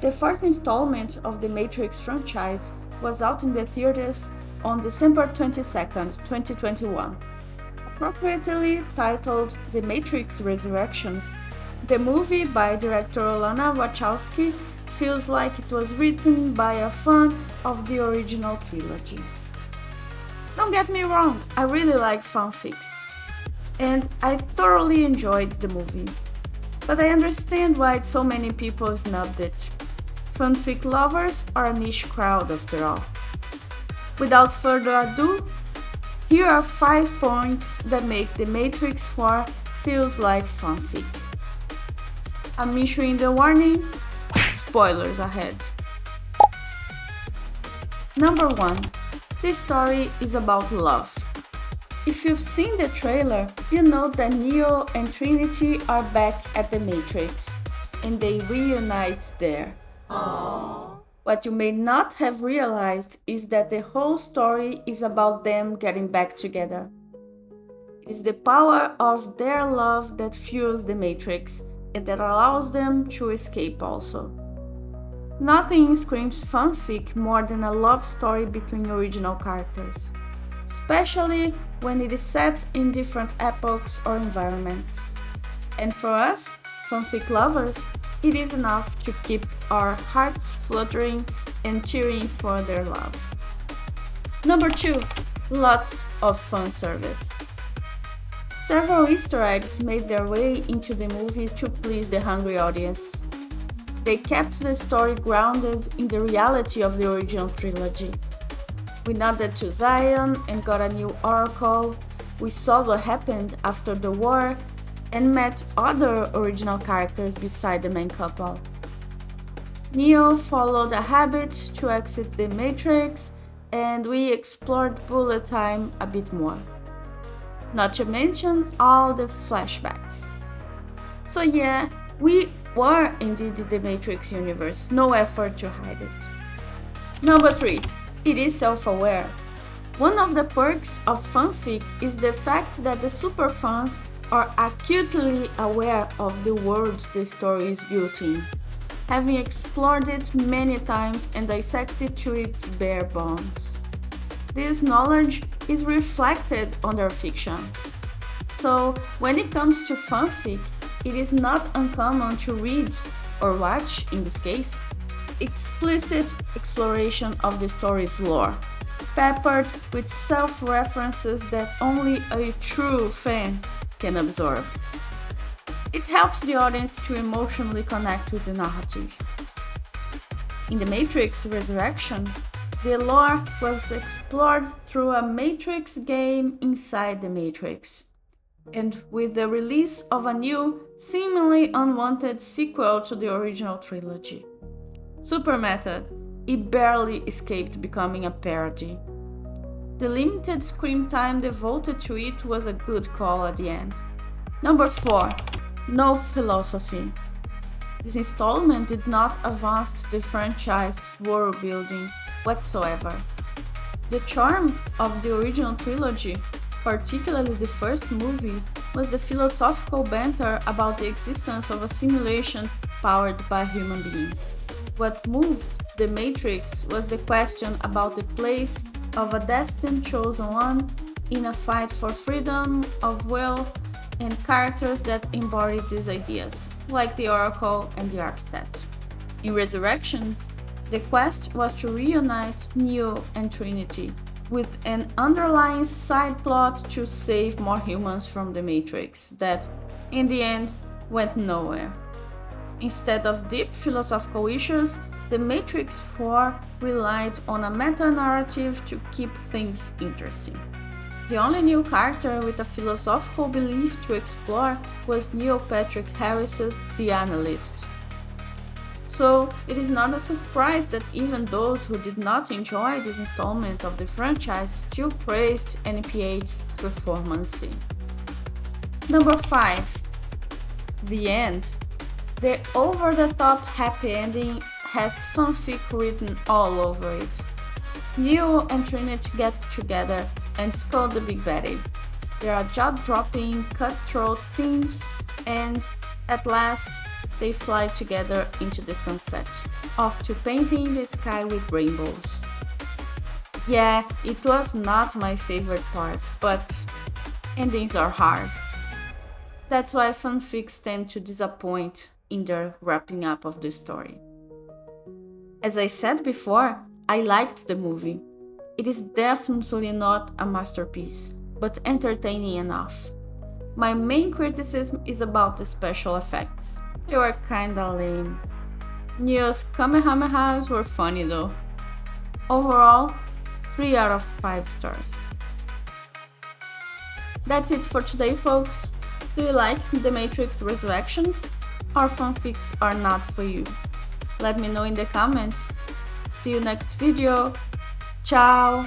The fourth installment of the Matrix franchise was out in the theaters on December 22nd, 2021. Appropriately titled The Matrix Ressurrections, the movie by director Lana Wachowski feels like it was written by a fan of the original trilogy. Don't get me wrong, I really like fanfics, and I thoroughly enjoyed the movie. But I understand why so many people snubbed it. Fanfic lovers are a niche crowd after all. Without further ado, here are 5 points that make The Matrix 4 feels like fanfic. I'm issuing the warning, spoilers ahead. Number 1. This story is about love. If you've seen the trailer, you know that Neo and Trinity are back at the Matrix, and they reunite there. Aww. What you may not have realized is that the whole story is about them getting back together. It is the power of their love that fuels the Matrix and that allows them to escape also. Nothing screams fanfic more than a love story between original characters, especially when it is set in different epochs or environments. And for us, fanfic lovers, it is enough to keep our hearts fluttering and cheering for their love. Number 2. Lots of fan service. Several Easter eggs made their way into the movie to please the hungry audience. They kept the story grounded in the reality of the original trilogy. We nodded to Zion and got a new oracle, we saw what happened after the war, and met other original characters beside the main couple. Neo followed a habit to exit the Matrix, and we explored bullet time a bit more. Not to mention all the flashbacks. So yeah, we were indeed in the Matrix universe, no effort to hide it. Number 3. It is self-aware. One of the perks of fanfic is the fact that the superfans are acutely aware of the world the story is built in, having explored it many times and dissected to its bare bones. This knowledge is reflected on their fiction. So, when it comes to fanfic, it is not uncommon to read, or watch in this case, explicit exploration of the story's lore, peppered with self-references that only a true fan can absorb. It helps the audience to emotionally connect with the narrative. In The Matrix Resurrection, the lore was explored through a Matrix game inside the Matrix. And with the release of a new, seemingly unwanted sequel to the original trilogy. Super meta, it barely escaped becoming a parody. The limited screen time devoted to it was a good call at the end. Number 4. No philosophy. This installment did not advance the franchise's world building whatsoever. The charm of the original trilogy, particularly the first movie, was the philosophical banter about the existence of a simulation powered by human beings. What moved The Matrix was the question about the place of a destined chosen one in a fight for freedom of will and characters that embodied these ideas, like the Oracle and the Architect. In Ressurrections, the quest was to reunite Neo and Trinity, with an underlying side plot to save more humans from the Matrix that, in the end, went nowhere. Instead of deep philosophical issues, The Matrix 4 relied on a meta-narrative to keep things interesting. The only new character with a philosophical belief to explore was Neil Patrick Harris's The Analyst. So, it is not a surprise that even those who did not enjoy this installment of the franchise still praised NPH's performance. Number 5. The End. The over-the-top happy ending has fanfic written all over it. Neo and Trinity get together and scold the Big Baddy. There are jaw-dropping, cutthroat scenes, and, at last, they fly together into the sunset, off to painting the sky with rainbows. Yeah, it was not my favorite part, but endings are hard. That's why fanfics tend to disappoint in their wrapping up of the story. As I said before, I liked the movie. It is definitely not a masterpiece, but entertaining enough. My main criticism is about the special effects. They were kinda lame. Neo's Kamehamehas were funny though. Overall, 3 out of 5 stars. That's it for today, folks. Do you like The Matrix Resurrections? Or fanfics are not for you? Let me know in the comments. See you next video. Ciao!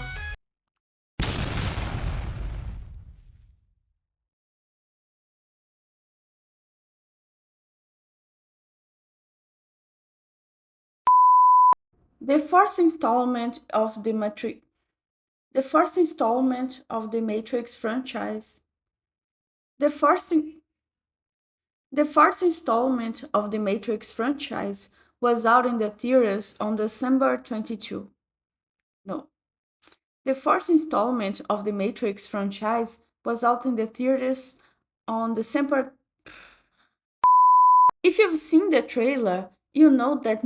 The fourth installment of the Matrix franchise. The fourth installment of the Matrix franchise was out in the theaters on December 22. No. The fourth installment of the Matrix franchise was out in the theaters on December. If you've seen the trailer, you know that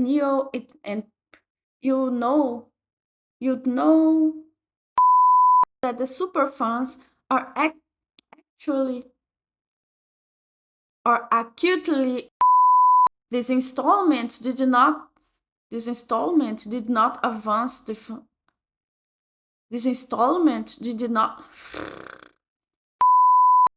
you'd know that the super fans actually are acutely. This installment did not advance the. This installment did not.